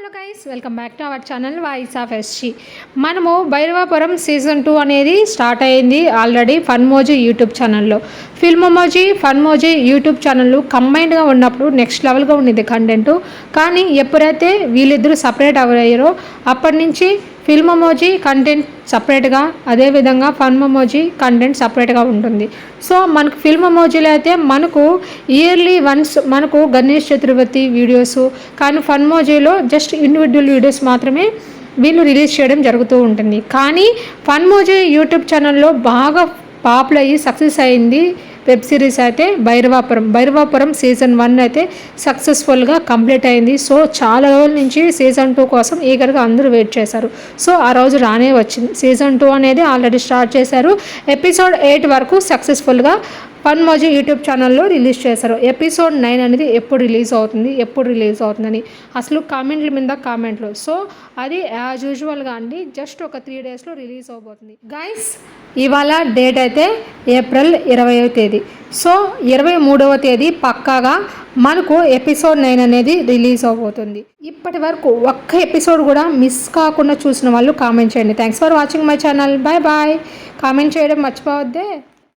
Hello guys, welcome back to our channel voice of SG. మనము భైరవాపురం season 2 అనేది start అయ్యింది already Funmoji YouTube ఛానల్లో. ఫిల్మోజీ Funmoji YouTube ఛానళ్ళు కంబైన్డ్గా ఉన్నప్పుడు నెక్స్ట్ లెవెల్గా ఉండేది కంటెంట్. కానీ ఎప్పుడైతే వీళ్ళిద్దరూ సపరేట్ అయ్యారో అప్పటి నుంచి ఫిల్మోజీ కంటెంట్ సపరేట్గా, అదేవిధంగా ఫన్మోజీ కంటెంట్ సపరేట్గా ఉంటుంది. సో మనకు ఫిల్మోజీలో అయితే మనకు ఇయర్లీ వన్స్ మనకు గణేష్ చతుర్థి వీడియోస్, కానీ ఫన్మోజీలో జస్ట్ ఇండివిజువల్ వీడియోస్ మాత్రమే వీళ్ళు రిలీజ్ చేయడం జరుగుతూ ఉంటుంది. కానీ ఫన్మోజీ యూట్యూబ్ ఛానల్లో బాగా పాపులర్ అయ్యి సక్సెస్ అయింది వెబ్ సిరీస్ అయితే భైరవాపురం సీజన్ 1 అయితే సక్సెస్ఫుల్గా కంప్లీట్ అయింది. సో చాలా రోజుల నుంచి సీజన్ 2 కోసం ఈగర్గా అందరూ వెయిట్ చేశారు. సో ఆ రోజు రానే వచ్చింది. సీజన్ 2 అనేది ఆల్రెడీ స్టార్ట్ చేశారు. ఎపిసోడ్ 8 వరకు సక్సెస్ఫుల్గా ఫన్మోజీ యూట్యూబ్ ఛానల్లో రిలీజ్ చేశారు. ఎపిసోడ్ 9 అనేది ఎప్పుడు రిలీజ్ అవుతుందని అసలు కామెంట్ల మీద కామెంట్లు. సో అది యాజ్ యూజువల్గా అండి జస్ట్ ఒక 3 డేస్లో రిలీజ్ అవబోతుంది. గైస్, ఇవాళ డేట్ అయితే ఏప్రిల్ 20వ తేదీ. సో 23వ తేదీ పక్కాగా మనకు ఎపిసోడ్ 9 అనేది రిలీజ్ అవబోతుంది. ఇప్పటి వరకు ఒక్క ఎపిసోడ్ కూడా మిస్ కాకుండా చూసిన వాళ్ళు కామెంట్ చేయండి. Thanks for watching my channel. Bye bye. Comment చేయడం మర్చిపోవద్దే.